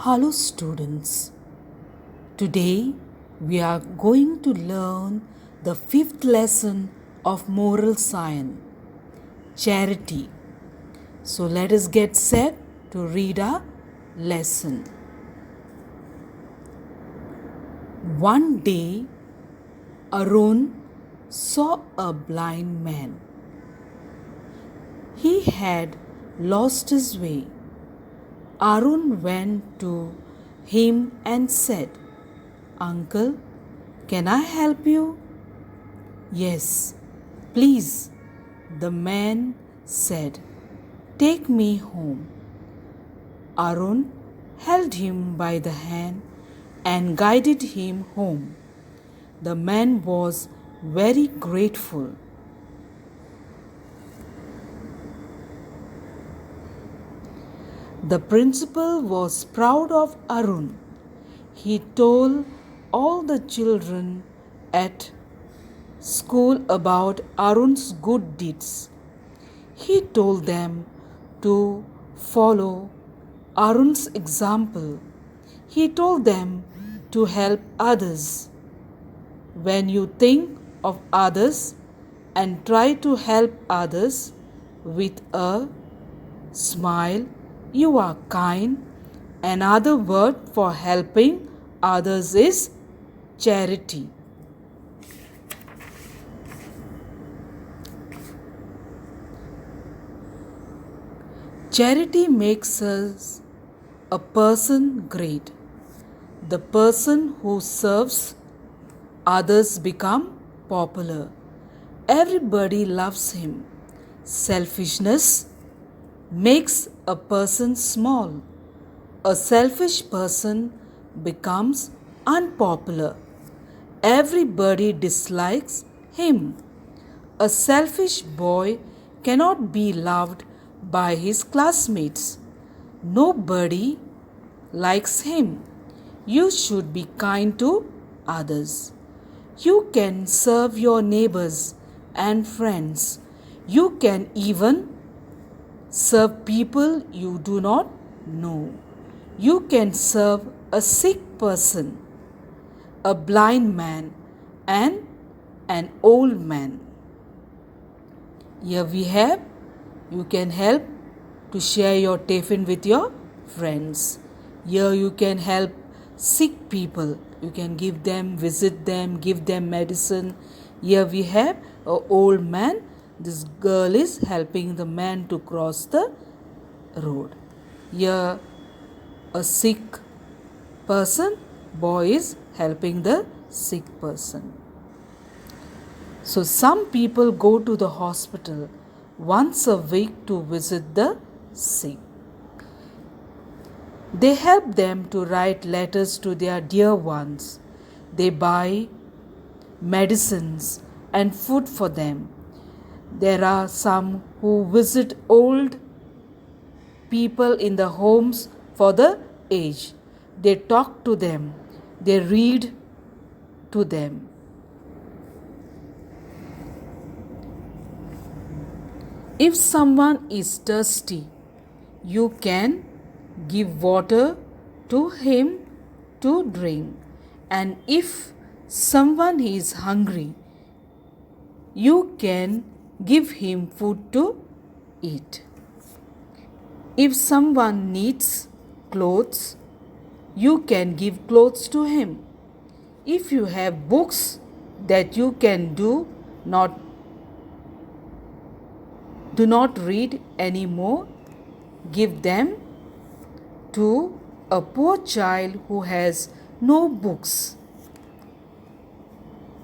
Hello, students. Today we are going to learn the fifth lesson of moral science, charity. So let us get set to read our lesson. One day, Arun saw a blind man. He had lost his way. Arun went to him and said, "Uncle, can I help you?" "Yes, please," the man said. "Take me home." Arun held him by the hand and guided him home. The man was very grateful. The principal was proud of Arun. He told all the children at school about Arun's good deeds. He told them to follow Arun's example. He told them to help others. When you think of others and try to help others with a smile, you are kind. Another word for helping others is charity. Charity makes us a person great. The person who serves others become popular. Everybody loves him. Selfishness makes a person small. A selfish person becomes unpopular. Everybody dislikes him. A selfish boy cannot be loved by his classmates. Nobody likes him. You should be kind to others. You can serve your neighbors and friends. You can even serve people you do not know. You can serve a sick person, a blind man, and an old man. Here we have, you can help to share your tiffin with your friends. Here you can help sick people. You can give them, visit them, give them medicine. Here we have an old man. This girl is helping the man to cross the road. Here a sick person, boy is helping the sick person. So some people go to the hospital once a week to visit the sick. They help them to write letters to their dear ones. They buy medicines and food for them. There are some who visit old people in the homes for the aged. They talk to them. They read to them. If someone is thirsty, you can give water to him to drink. And if someone is hungry, you can give him food to eat. If someone needs clothes, you can give clothes to him. If you have books that you can do not read anymore, give them to a poor child who has no books.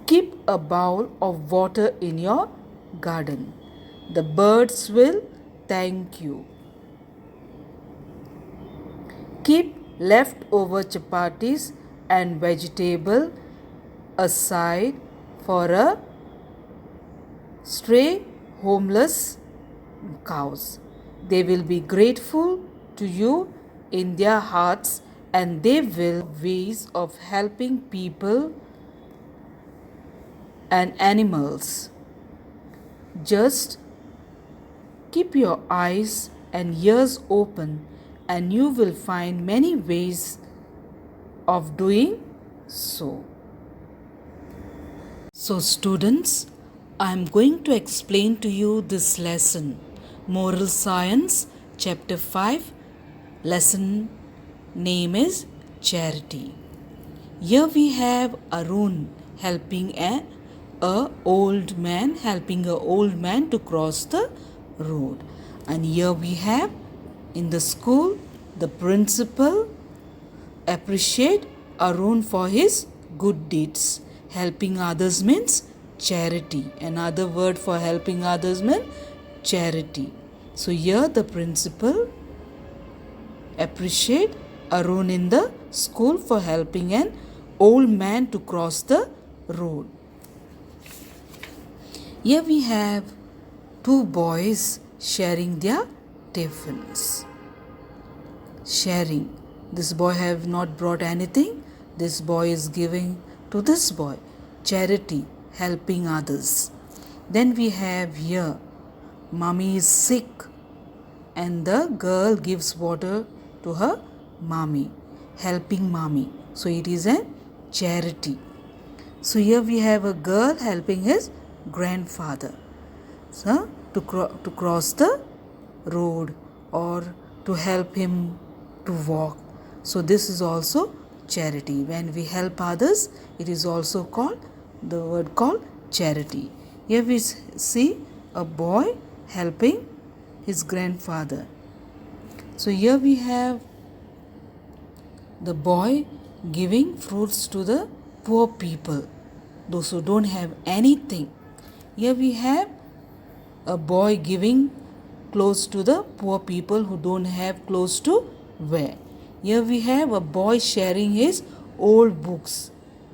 Keep a bowl of water in your garden. The birds will thank you. Keep leftover chapatis and vegetable aside for a stray homeless cows. They will be grateful to you in their hearts, and they will ways of helping people and animals. Just keep your eyes and ears open and you will find many ways of doing so. So, students, I am going to explain to you this lesson, Moral Science, Chapter 5. Lesson name is Charity. Here we have Arun helping a old man to cross the road. And here we have in the school the principal appreciate Arun for his good deeds. Helping others means charity. Another word for helping others means charity. So here the principal appreciate Arun in the school for helping an old man to cross the road. Here we have two boys sharing their tiffins. Sharing. This boy have not brought anything. This boy is giving to this boy. Charity, helping others. Then we have here, mommy is sick and the girl gives water to her mommy, helping mommy. So it is a charity. So here we have a girl helping his grandfather, so to cross the road or to help him to walk. So this is also charity. When we help others, it is also called, the word called charity. Here we see a boy helping his grandfather. So here we have the boy giving fruits to the poor people, those who don't have anything. Here we have a boy giving clothes to the poor people who don't have clothes to wear. Here we have a boy sharing his old books.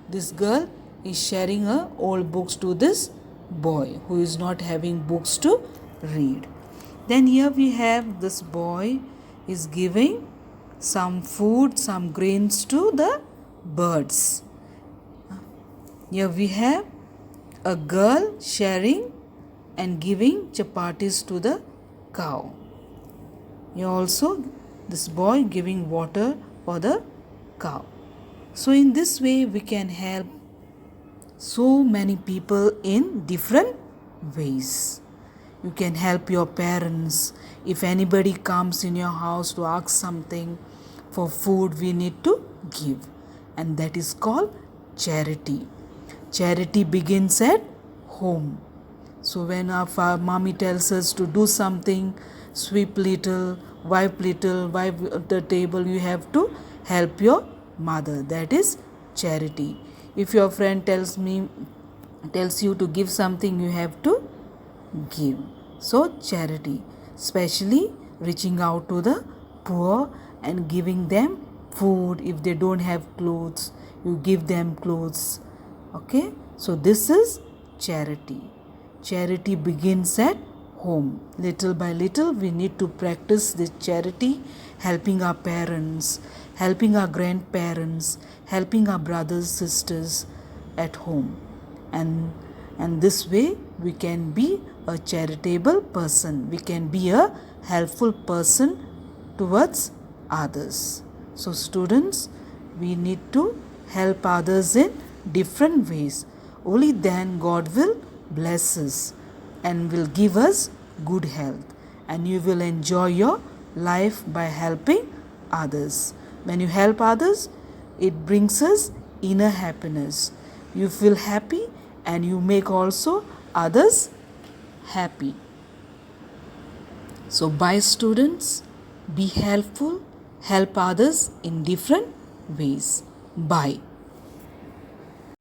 This girl is sharing her old books to this boy who is not having books to read. Then here we have this boy is giving some food, some grains to the birds. Here we have a girl sharing and giving chapatis to the cow. Here also this boy giving water for the cow. So in this way we can help so many people in different ways. You can help your parents. If anybody comes in your house to ask something for food, we need to give. And that is called charity. Charity begins at home. So when our mommy tells us to do something, sweep little, wipe the table, you have to help your mother. That is charity. If your friend tells you to give something, you have to give. So charity, especially reaching out to the poor and giving them food. If they don't have clothes, you give them clothes. Okay, so this is charity. Charity begins at home. Little by little we need to practice this charity, helping our parents, helping our grandparents, helping our brothers, sisters at home. And this way we can be a charitable person. We can be a helpful person towards others. So students, we need to help others in different ways. Only then God will bless us and will give us good health. And you will enjoy your life by helping others. When you help others, it brings us inner happiness. You feel happy and you make also others happy. So bye students, be helpful, help others in different ways. Bye.